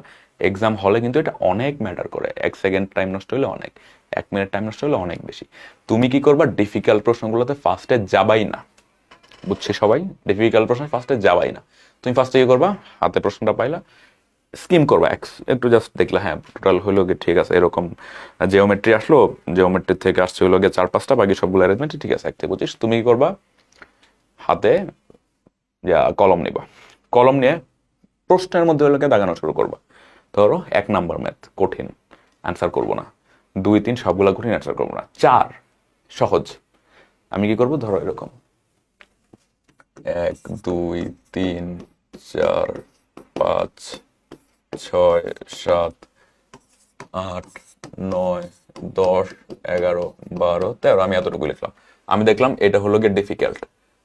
এক্সাম হলে কিন্তু এটা অনেক ম্যাটার করে। 1 সেকেন্ড টাইম নষ্ট হলে অনেক, 1 মিনিট টাইম নষ্ট হলে অনেক বেশি। তুমি কি করবা, ডিফিকাল্ট প্রশ্নগুলোতে ফার্স্টে যাবাই না। বুঝছি সবাই? ডিফিকাল্ট প্রশ্ন ফার্স্টে যাবাই না। তুমি ফার্স্টে কি করবা, হাতে প্রশ্নটা পাইলা, স্কিম করবা, একটু জাস্ট দেখলা, হ্যাঁ টোটাল হইলো গিয়ে ঠিক আছে, এরকম জিওমেট্রি আসলো, জিওমেট্রি থেকে আসছে হইলো গিয়ে 4-5টা, বাকি সবগুলো অ্যারেঞ্জমেন্ট ঠিক আছে 1 থেকে 25। তুমি কি করবা, হাতে কলম নিবা, কলম নিয়ে প্রশ্নের মধ্যে হইলো গিয়ে দাগানো শুরু করবা। ধরো 1 নাম্বার ম্যাথ কঠিন, অ্যান্সার করবো না। 2, 3 সবগুলা কঠিন, অ্যান্সার করবো না। 4 সহজ, আমি কি করবো, ধরো এরকম 1, 2, 3, 4, 5, 6, 7, 8, 9, 10, 11, 12, 13, আমি এতটুকু লিখলাম। আমি দেখলাম এটা হলো গিয়ে ডিফিকাল্ট।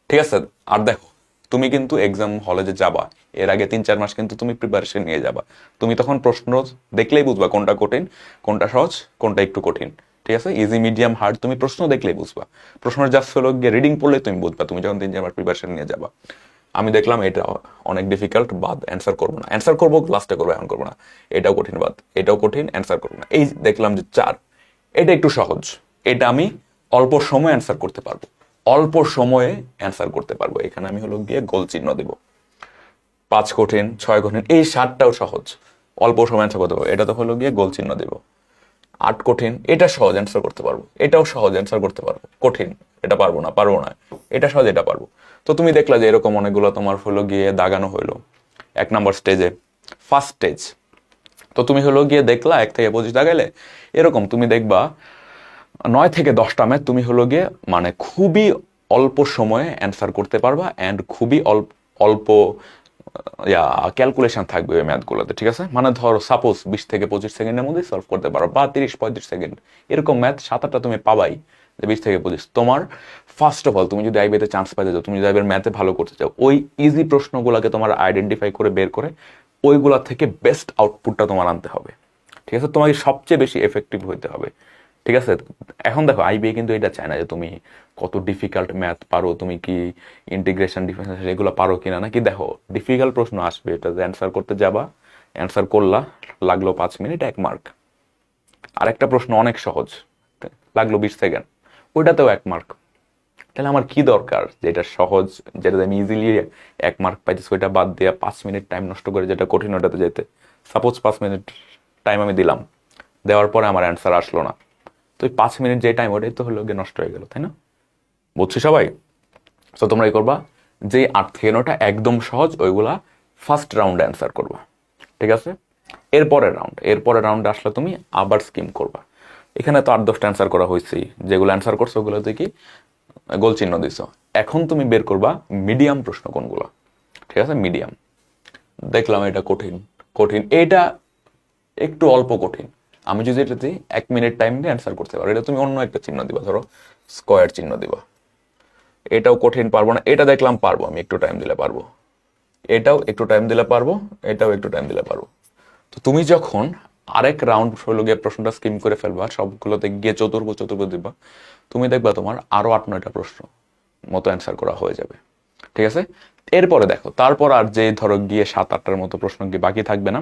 ঠিক আছে? আর দেখো, তুমি কিন্তু এক্সাম হলে যে যাবা, এর আগে 3-4 মাস কিন্তু তুমি প্রিপারেশন নিয়ে যাবা। তুমি তখন প্রশ্ন দেখলেই বুঝবা কোনটা কঠিন, কোনটা সহজ, কোনটা একটু কঠিন। ঠিক আছে? ইজি, মিডিয়াম, হার্ড তুমি প্রশ্ন দেখলেই বুঝবা। প্রশ্নের জাস্ট হলো গিয়ে রিডিং পড়লেই তুমি বুঝবা, তুমি যখন 3-4 মাস প্রিপারেশন নিয়ে যাবা। আমি দেখলাম এটা অনেক ডিফিকাল্ট, বাদ, অ্যান্সার করবো না। অ্যান্সার করবো লাস্টে করবো, এখন করবো না। এটাও কঠিন, বাদ। এটাও কঠিন, অ্যান্সার করবো না। এই দেখলাম যে 4, এটা একটু সহজ, এটা আমি অল্প সময়ে অ্যান্সার করতে পারবো, অল্প সময়ে অ্যান্সার করতে পারবো। এখানে আমি হলো গিয়ে গোল চিহ্ন দেবো। 5 কঠিন, 6 কঠিন, এই 7টাও সহজ, অল্প সময় অ্যান্সার করতে পারবো, এটা তো হলো গিয়ে গোল চিহ্ন দেবো। 8 কঠিন, এটা সহজ, অ্যান্সার করতে পারবো। এটাও সহজ, অ্যান্সার করতে পারবো। কঠিন, এটা পারবো না, এটা সহজ, এটা পারবো। তো তুমি দেখলা যে এরকম অনেকগুলো তোমার হলো গিয়ে দাগানো হইলো 1 নম্বর স্টেজে, ফার্স্ট স্টেজ। তো তুমি হলো গিয়ে দেখলা 1 থেকে 25 দাগাইলে, এরকম তুমি দেখবা 9 থেকে 10টা ম্যাথ তুমি হলো গিয়ে মানে খুবই অল্প সময়ে অ্যান্সার করতে পারবা, অ্যান্ড খুবই অল্প অল্প ক্যালকুলেশন থাকবে ওই ম্যাথগুলোতে। ঠিক আছে? মানে ধরো সাপোজ 20 থেকে 25 সেকেন্ডের মধ্যে সলভ করতে পারো, বা 30-35 সেকেন্ড, এরকম ম্যাথ 7-8টা তুমি পাবাই, যে 20 থেকে 25। তোমার ফার্স্ট অফ অল, তুমি যদি আইবিতে চান্স পাইতে চাও, তুমি যদি আইবির ম্যাথে ভালো করতে চাও, ওই ইজি প্রশ্নগুলোকে তোমার আইডেন্টিফাই করে বের করে ওইগুলা থেকে বেস্ট আউটপুটটা তোমার আনতে হবে। ঠিক আছে? তোমাকে সবচেয়ে বেশি এফেক্টিভ হইতে হবে। ঠিক আছে? এখন দেখো, আইবিএ কিন্তু এটা চায় না যে তুমি কত ডিফিকাল্ট ম্যাথ পারো, তুমি কি ইন্টিগ্রেশন, ডিফারেন্সিয়েশন এগুলো পারো কিনা, নাকি দেখো ডিফিকাল্ট প্রশ্ন আসবে, এটা অ্যান্সার করতে যাবা, অ্যান্সার করলা, লাগলো 5 মিনিট, 1 মার্ক। আরেকটা প্রশ্ন অনেক সহজ, লাগলো 20 সেকেন্ড, ওইটাতেও 1 মার্ক। তাহলে আমার কি দরকার, যেটা সহজ, যেটাতে আমি ইজিলি 1 মার্ক পাইছি, ওইটা বাদ দিয়ে 5 মিনিট টাইম নষ্ট করে যেটা কঠিন ওটাতে যেতে? সাপোজ 5 মিনিট টাইম আমি দিলাম, দেওয়ার পরে আমার অ্যান্সার আসলো না, তো ওই 5 মিনিট যে টাইম, ওটাই তো হলো গিয়ে নষ্ট হয়ে গেল, তাই না? বুঝছি সবাই? তো তোমরা কি করবা, যে 8 থেকে 9টা একদম সহজ, ওইগুলা ফার্স্ট রাউন্ডে অ্যান্সার করবা। ঠিক আছে? এরপরের রাউন্ডে আসলে তুমি আবার স্কিম করবা। এখানে তো 8-10টা অ্যান্সার করা হয়েছেই, যেগুলো অ্যান্সার করছো ওগুলোতে কি গোল চিহ্ন দিছো। এখন তুমি বের করবা মিডিয়াম প্রশ্ন কোনগুলো, ঠিক আছে? মিডিয়াম, দেখলাম এটা কঠিন, কঠিন, এটা একটু অল্প কঠিন, আমি যদি এটাতে 1 মিনিট টাইম দিয়ে অ্যান্সার করতে পারো, এটা তুমি অন্য একটা চিহ্ন দিবা, ধরো স্কোয়ার চিহ্ন দিবা। এটাও কঠিন, পারবো না, এটা দেখলাম পারবো, আমি একটু টাইম দিলে পারবো, এটাও একটু টাইম দিলে পারবো, এটাও একটু টাইম দিলে পারবো। তো তুমি যখন আরেক রাউন্ড হলো গিয়ে প্রশ্নটা স্কিম করে ফেলবা, সবগুলোতে গিয়ে চতুর্ভুজ চতুর্ভুজ দিবা, তুমি দেখবা তোমার আরো 8-9টা প্রশ্ন মতো অ্যান্সার করা হয়ে যাবে, ঠিক আছে? এরপরে দেখো, তারপর আর যে ধরো গিয়ে 7-8টার মতো প্রশ্ন কি বাকি থাকবে না,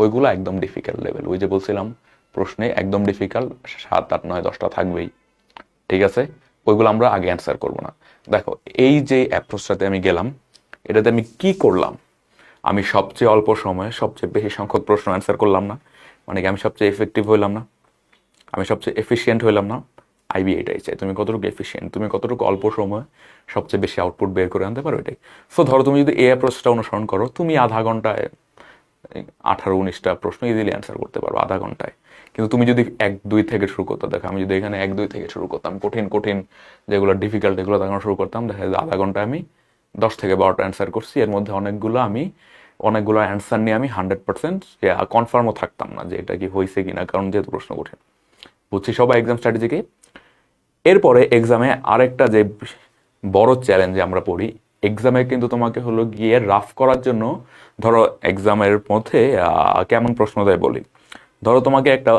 ওইগুলো একদম ডিফিকাল্ট লেভেল, ওই যে বলছিলাম প্রশ্নে একদম ডিফিকাল্ট, 7, 8, 9, 10টা থাকবেই, ঠিক আছে? ওইগুলো আমরা আগে অ্যান্সার করবো না। দেখো, এই যে অ্যাপ্রোচটাতে আমি গেলাম, এটাতে আমি কি করলাম, আমি সবচেয়ে অল্প সময়ে সবচেয়ে বেশি সংখ্যক প্রশ্ন অ্যান্সার করলাম না, মানে কি আমি সবচেয়ে এফেক্টিভ হইলাম না, আমি সবচেয়ে এফিসিয়েন্ট হইলাম না? আইবি এটাই চাই, তুমি কতটুকু এফিসিয়েন্ট, তুমি কতটুকু অল্প সময়ে সবচেয়ে বেশি আউটপুট বের করে আনতে পারো, এটাই। সো ধরো তুমি যদি এই অ্যাপ্রোচটা অনুসরণ করো, তুমি আধা ঘন্টায় 18-19টা প্রশ্ন ইজিলি অ্যান্সার করতে পারবো আধা ঘন্টায়। কিন্তু তুমি যদি 1-2 থেকে শুরু করতে, দেখো আমি যদি এখানে 1-2 থেকে শুরু করতাম, কঠিন কঠিন যেগুলো ডিফিকাল্ট এগুলো দেখানো শুরু করতাম, দেখা যায় আধা ঘন্টায় আমি 10 থেকে 12টা অ্যান্সার করছি, এর মধ্যে অনেকগুলো অ্যান্সার নিয়ে আমি 100% কনফার্মও থাকতাম না যে এটা কি হয়েছে কিনা, কারণ যেহেতু প্রশ্ন কঠিন। বুঝছি সবাই এক্সাম স্ট্র্যাটেজিকে। এরপরে এক্সামে আরেকটা যে বড় চ্যালেঞ্জে আমরা পড়ি, এক্সামে কিন্তু তোমাকে হলো গিয়ে রাফ করার জন্য, ধরো এক্সামের মধ্যে কেমন প্রশ্ন দেয় বলি, ধরো তোমাকে একটা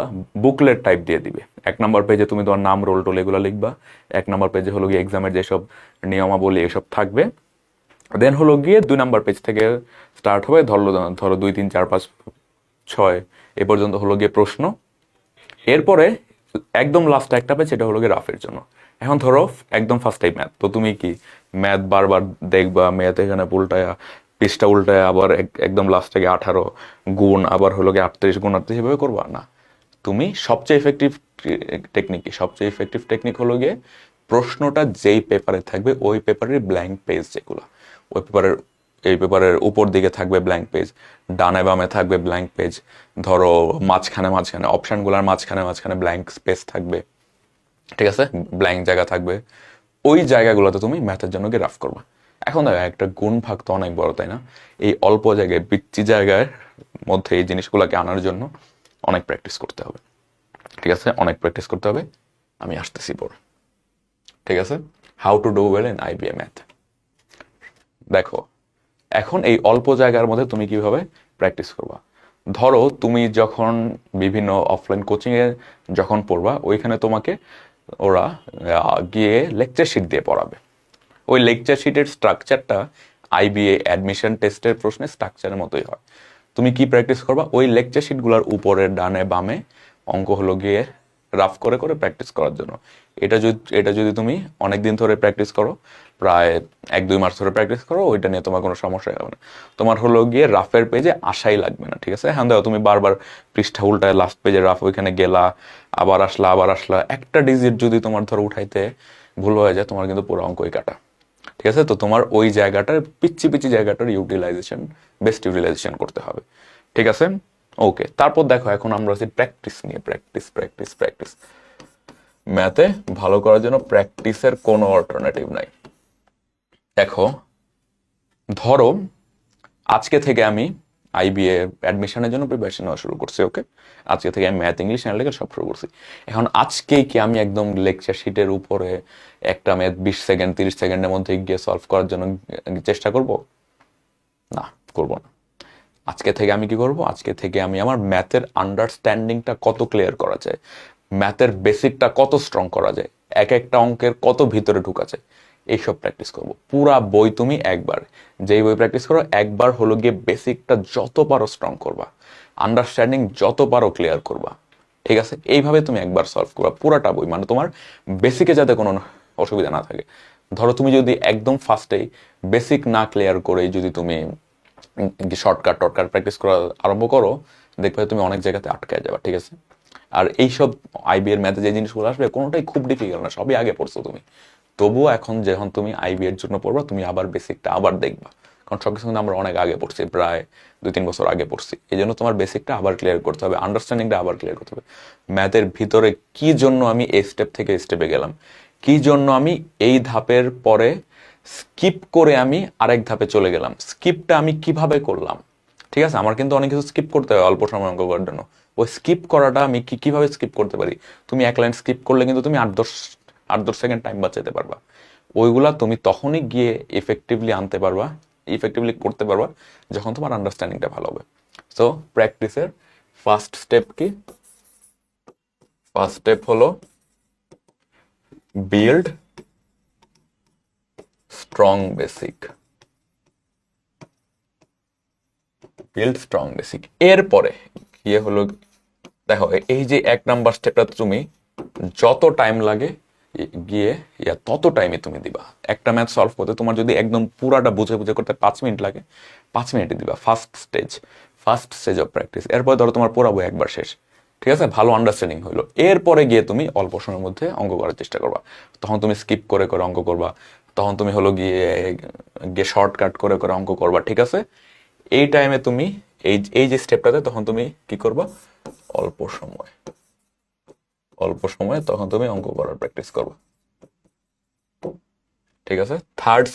বুকলেট টাইপ দিয়ে দিবে, 1 নম্বর পেজে তুমি তোমার নাম, রোল টোল এগুলো লিখবা, 1 নম্বর পেজে হলো গিয়ে এক্সামের যেসব নিয়মাবলী এসব থাকবে, দেন হলো গিয়ে 2 নম্বর পেজ থেকে স্টার্ট হবে, ধরো 2, 3, 4, 5, 6 এ পর্যন্ত হলো গিয়ে প্রশ্ন। এরপরে একদম লাস্টে একটা পেজ, সেটা হলো গিয়ে রাফের জন্য। এখন ধরো একদম ফার্স্টেই ম্যাথ, তো তুমি কি ম্যাথ বারবার দেখবা, ম্যাথ এখানে উল্টায়া পৃষ্ঠা উল্টায়, আবার একদম লাস্ট থেকে 18 গুণ, আবার হলো গিয়ে 38 গুণ 38 এভাবে করবা না। তুমি সবচেয়ে ইফেক্টিভ টেকনিক কি, সবচেয়ে ইফেক্টিভ টেকনিক হলো গিয়ে প্রশ্নটা যেই পেপারে থাকবে ওই পেপারের ব্ল্যাঙ্ক পেজ যেগুলো, ওই পেপারের এই পেপারের উপর দিকে থাকবে ব্ল্যাঙ্ক পেজ, ডানে বামে থাকবে ব্ল্যাঙ্ক পেজ, ধরো মাঝখানে অপশানগুলোর মাঝখানে ব্ল্যাঙ্ক স্পেস থাকবে, ঠিক আছে? ব্ল্যাঙ্ক জায়গা থাকবে, ওই জায়গাগুলোতে তুমি ম্যাথের জন্য গিয়ে রাফ করবা। এখন দেখো, একটা গুণ ভাগ তো অনেক বড়, তাই না? এই অল্প জায়গায় পিচ্ছি জায়গার মধ্যে এই জিনিসগুলোকে আনার জন্য অনেক প্র্যাকটিস করতে হবে, ঠিক আছে? অনেক প্র্যাকটিস করতে হবে, আমি আসতেছি পর, ঠিক আছে? How to do well in IBA math. দেখো, এখন এই অল্প জায়গার মধ্যে তুমি কিভাবে প্র্যাকটিস করবা, ধরো তুমি যখন বিভিন্ন অফলাইন কোচিংয়ে যখন পড়বা, ওইখানে তোমাকে ওরা গিয়ে লেকচার শিট দিয়ে পড়াবে, ওই লেকচার শিটের স্ট্রাকচারটা আইবিএ অ্যাডমিশন টেস্টের প্রশ্নের স্ট্রাকচারের মতোই হয়। তুমি কি প্র্যাকটিস করবা, ওই লেকচার শিটগুলোর উপরে ডানে বামে অঙ্ক হলো গিয়ে রাফ করে করে প্র্যাকটিস করার জন্য। এটা যদি তুমি অনেক দিন ধরে প্র্যাকটিস করো, প্রায় 1-2 মাস ধরে প্র্যাকটিস করো, ওইটা নিয়ে তোমার কোনো সমস্যা হবে না, তোমার হলো গিয়ে রাফের পেজে আসাই লাগবে না, ঠিক আছে? হ্যাঁ দেখো, তুমি বারবার পৃষ্ঠা উল্টায় লাস্ট পেজে রাফ, ওইখানে গেলা, আবার আসলা, একটা ডিজিট যদি তোমার ধরো উঠাইতে ভুল হয়ে যায়, তোমার কিন্তু পুরো অঙ্কই কাটা, ঠিক আছে? তো তোমার ওই জায়গাটার পিচ্ছি জায়গাটার বেস্ট ইউটিলাইজেশন করতে হবে, ঠিক আছে? ওকে, তারপর দেখো, এখন আমরা আছি প্র্যাকটিস নিয়ে, প্র্যাকটিস। ম্যাথে ভালো করার জন্য প্র্যাকটিসের কোনো অল্টারনেটিভ নাই। দেখো, ধরো আজকে থেকে আমি আইবিএ অ্যাডমিশনের জন্য প্রিপারেশন নেওয়া শুরু করছি, ওকে? আজকে থেকে আমি ম্যাথ, ইংলিশ, অ্যানালিটিক্যাল সব শুরু করছি। এখন আজকেই কি আমি একদম লেকচার শিটের উপরে একটা ম্যাথ 20 সেকেন্ড 30 সেকেন্ডের মধ্যে গিয়ে সলভ করার জন্য চেষ্টা করব? না, করব না। আজকে থেকে আমি কি করব, আজকে থেকে আমি আমার ম্যাথের আন্ডারস্ট্যান্ডিংটা কত ক্লিয়ার করা যায়, ম্যাথের বেসিকটা কত স্ট্রং করা যায়, এক একটা অঙ্কের কত ভিতরে ঢুকা যায়, এইসব প্র্যাকটিস করব। পুরা বই তুমি একবার, যেই বই প্র্যাকটিস করো, একবার হলো গিয়ে বেসিকটা যত পারো স্ট্রং করবা, আন্ডারস্ট্যান্ডিং যত পারো ক্লিয়ার করবা, ঠিক আছে? এইভাবে তুমি একবার সলভ করবা পুরাটা বই, মানে তোমার বেসিকে যাতে কোনো অসুবিধা না থাকে। ধরো তুমি যদি একদম ফার্স্টেই বেসিক না ক্লিয়ার করেই যদি তুমি শর্টকাট টর্টকাট প্র্যাকটিস করা আরম্ভ করো, দেখবে তুমি অনেক জায়গাতে আটকায় যাবে, ঠিক আছে? আর এইসব আইবি এর ম্যাথে যে জিনিসগুলো আসবে কোনোটাই খুব ডিফিকাল্ট না, সবই আগে পড়ছো তুমি। তবুও এখন যখন তুমি আইবি এর জন্য পড়বা, তুমি আবার বেসিকটা আবার দেখবা, কারণ সবকিছু কিন্তু আমরা অনেক আগে পড়ছি, প্রায় 2-3 বছর আগে পড়ছি। এই জন্য তোমার বেসিকটা আবার ক্লিয়ার করতে হবে, আন্ডারস্ট্যান্ডিংটা আবার ক্লিয়ার করতে হবে। ম্যাথের ভিতরে কি জন্য আমি এই স্টেপ থেকে স্টেপে গেলাম, কি জন্য আমি এই ধাপের পরে স্কিপ করে আমি আরেক ধাপে চলে গেলাম, স্কিপটা আমি কিভাবে করলাম। ঠিক আছে, আমার কিন্তু অনেক কিছু স্কিপ করতে হয় অল্প সময় অঙ্ক করার জন্য। ওই স্কিপ করাটা আমি কিভাবে স্কিপ করতে পারি, তুমি এক লাইন স্কিপ করলে কিন্তু তুমি 8-10 সেকেন্ড টাইম বাঁচাতে পারবা। ওইগুলা তুমি তখনই গিয়ে ইফেক্টিভলি আনতে পারবা, ইফেক্টিভলি করতে পারবা যখন তোমার আন্ডারস্ট্যান্ডিংটা ভালো হবে। সো প্র্যাকটিসের ফার্স্ট স্টেপ কি? ফার্স্ট স্টেপ হলো build strong basic. Build strong basic এরপরে গিয়ে হলো, দেখো এই যে 1 নাম্বার স্টেপটা তুমি যত টাইম লাগে গিয়ে তত টাইমে তুমি দিবা। একটা ম্যাথ সলভ করতে তোমার যদি একদম পুরাটা বুঝে বুঝে করতে 5 মিনিট লাগে, 5 মিনিটে দিবা। First stage of practice. এরপরে ধরো তোমার পুরা বই একবার শেষ, ঠিক আছে, ভালো আন্ডারস্ট্যান্ডিং হইলো, এরপরে গিয়ে তুমি অল্প সময়ের মধ্যে অঙ্ক করার চেষ্টা করবা। তখন তুমি স্কিপ করে করে অঙ্ক করবা, তখন তুমি হলো গিয়ে গিয়ে শর্টকাট করে করে অঙ্ক করবা। ঠিক আছে, এই টাইমে তুমি এই যে স্টেপটাতে তখন তুমি কি করবা, অল্প সময় তখন তুমি অঙ্ক করার প্র্যাকটিস করবা। ঠিক আছে, থার্ড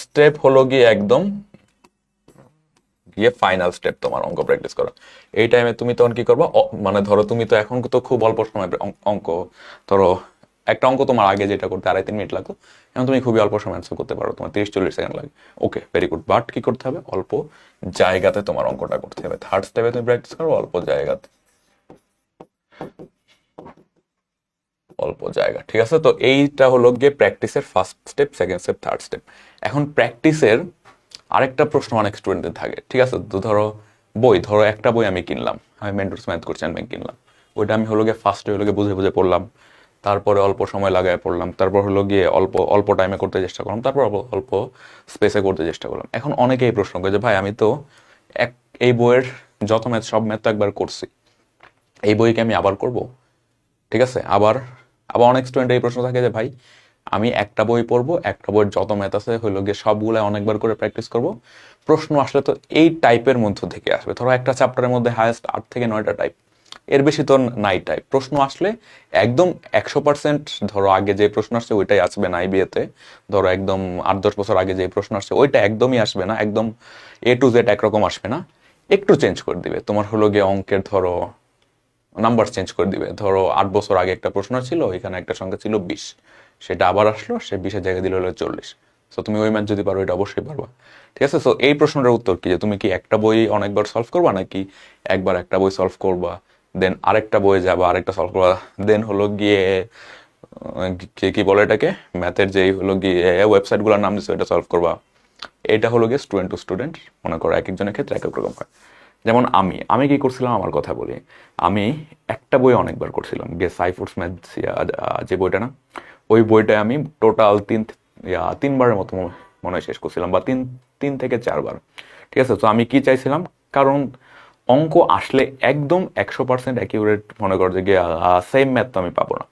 স্টেপ হলো গিয়ে একদম গিয়ে ফাইনাল স্টেপ তোমার অঙ্ক প্র্যাকটিস করা। এই টাইমে তুমি তখন কি করবা, মানে ধরো তুমি তো এখন তো খুব অল্প সময় অঙ্ক, ধরো একটা অঙ্ক তোমার আগে যেটা করতে 2.5-3 মিনিট লাগতো, এখন তুমি খুবই অল্প সময় অ্যান্সার করতে পারো, তোমার 30-40 সেকেন্ড লাগে। ওকে, ভেরি গুড। বাট কি করতে হবে, অল্প জায়গাতে তোমার অঙ্কটা করতে হবে। থার্ড স্টেপে তুমি প্র্যাকটিস করো অল্প জায়গা। ঠিক আছে, তো এইটা হলো গিয়ে প্র্যাকটিসের first step, second step, third step. এখন প্র্যাকটিসের আরেকটা প্রশ্ন অনেক স্টুডেন্টের থাকে। ঠিক আছে, তো ধরো একটা বই আমি কিনলাম, আমি মেন্টরস ম্যাথ কোর্স ব্যাংক কিনলাম, ওইটা আমি হলো গিয়ে ফার্স্টে হলো গিয়ে বুঝে বুঝে পড়লাম, তারপরে অল্প সময় লাগায় পড়লাম, তারপর হলো গিয়ে অল্প টাইমে করতে চেষ্টা করলাম, তারপর অল্প স্পেসে করতে চেষ্টা করলাম। এখন অনেকেই প্রশ্ন করে যে ভাই আমি তো এই বইয়ের যত ম্যাথ সব ম্যাথ তো একবার করছি, এই বইকে আমি আবার করব? ঠিক আছে, আবার অনেক স্টুডেন্ট এই প্রশ্ন থাকে যে ভাই আমি একটা বই পড়বো, একটা বইয়ের যত ম্যাথ আছে হইলো গিয়ে সবগুলো অনেকবার করে প্র্যাকটিস করব। প্রশ্ন আসলে তো এই টাইপের মধ্য থেকে আসবে। ধরো একটা চ্যাপ্টারের মধ্যে হায়েস্ট 8 থেকে 9টা টাইপ, এর বেশি তো নাই টাইপ। প্রশ্ন আসলে একদম 100% ধরো আগে যে প্রশ্ন আসছে ওইটাই আসবে না আইবিএতে। ধরো একদম 8-10 বছর আগে যে প্রশ্ন আসছে ওইটা একদমই আসবে না, একদম A to Z একরকম আসবে না, একটু চেঞ্জ করে দিবে। তোমার হলো গিয়ে অঙ্কের ধরো নাম্বার চেঞ্জ করে দিবে। ধরো 8 বছর আগে একটা প্রশ্ন ছিল, এখানে একটা সংখ্যা ছিল 20, সেটা আবার আসলো, সে 20-এর জায়গায় দিল হলো 40। সো তুমি ওই ম্যাথ যদি পারো এটা অবশ্যই পারবা। ঠিক আছে, সো এই প্রশ্নটার উত্তর কি, যে তুমি কি একটা বই অনেকবার সলভ করবা, নাকি একবার একটা বই সলভ করবা, দেন আরেকটা বই যাবা, আরেকটা সলভ করবা, দেন হলো গিয়ে কি বলে এটাকে, ম্যাথের যেই হলো গিয়ে ওয়েবসাইটগুলোর নাম দিচ্ছে এটা সলভ করবা। এটা হলো গিয়ে স্টুডেন্ট টু স্টুডেন্ট, মনে করো এক একজনের ক্ষেত্রে এক এক রকম হয়। যেমন আমি কি করছিলাম আমার কথা বলি, আমি একটা বই অনেকবার করছিলাম, সাইফুডস ম্যাথ যে বইটা না, ওই বইটা আমি টোটাল 3বারের মতো মনে হয় শেষ করছিলাম, বা 3 থেকে 4 বার। ঠিক আছে, তো আমি কি চাইছিলাম, কারণ অঙ্ক আসলে একদম 100% অ্যাকিউরেট মনে করো যে সেম ম্যাথ তো আমি পাবো না,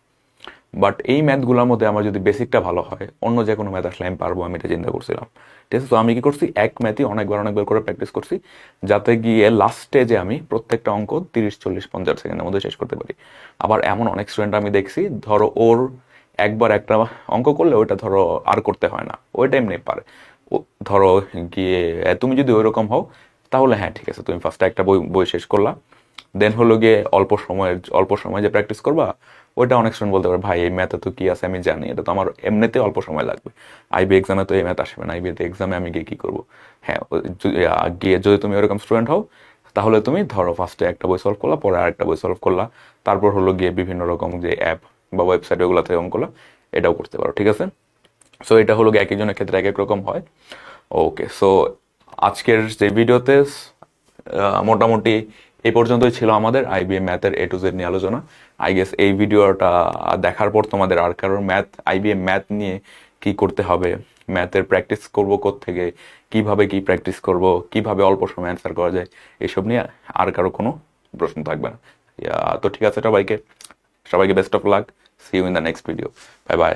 বাট এই ম্যাথগুলোর মধ্যে আমার যদি বেসিকটা ভালো হয়, অন্য যে কোনো ম্যাথ আসলে আমি পারবো, আমি এটা চিন্তা করছিলাম। ঠিক আছে, তো আমি কি করছি, এক ম্যাথই অনেকবার করে প্র্যাকটিস করছি, যাতে গিয়ে লাস্ট স্টেজে আমি প্রত্যেকটা অঙ্ক 30-40-50 সেকেন্ডের মধ্যে শেষ করতে পারি। আবার এমন অনেক স্টুডেন্ট আমি দেখছি, ধরো ওর একবার একটা অঙ্ক করলে ওইটা ধরো আর করতে হয় না, ওইটা এমনি পারে। ধরো গিয়ে তুমি যদি ওইরকম হও, তাহলে হ্যাঁ ঠিক আছে, তুমি ফার্স্টে একটা বই শেষ করলা, দেন হলো গিয়ে অল্প সময় যে প্র্যাকটিস করবা, ওইটা অনেক স্টুডেন্ট বলতে পারে ভাই এই ম্যাথে তো কি আছে আমি জানি, এটা তো আমার এমনিতে অল্প সময় লাগবে, আইবি এক্সামে তো এই ম্যাথ আসবে না, আইবিতে এক্সামে আমি গিয়ে কি করবো। হ্যাঁ, গিয়ে যদি তুমি ওরকম স্টুডেন্ট হও, তাহলে তুমি ধরো ফার্স্টে একটা বই সলভ করলা, পরে আরেকটা বই সলভ করলা, তারপর হলো গিয়ে বিভিন্ন রকম যে অ্যাপ বা ওয়েবসাইট ওগুলো থেকে অঙ্ক করলা, এটাও করতে পারো। ঠিক আছে, সো এটা হলো গিয়ে এক একজনের ক্ষেত্রে এক এক রকম হয়। ওকে, সো আজকের যে ভিডিওতে মোটামুটি এই পর্যন্তই ছিল আমাদের আইবিএম ম্যাথের A to Z নিয়ে আলোচনা। আই গেস এই ভিডিওটা দেখার পর তোমাদের আর কারোর আইবিএম ম্যাথ নিয়ে কি করতে হবে, ম্যাথের প্র্যাকটিস করবো কোত্থেকে, কিভাবে কি প্র্যাকটিস করব, কিভাবে অল্প সময় অ্যান্সার করা যায়, এসব নিয়ে আর কারো কোনো প্রশ্ন থাকবে না। তো ঠিক আছে, সবাইকে best of luck, see you in the next video, bye by.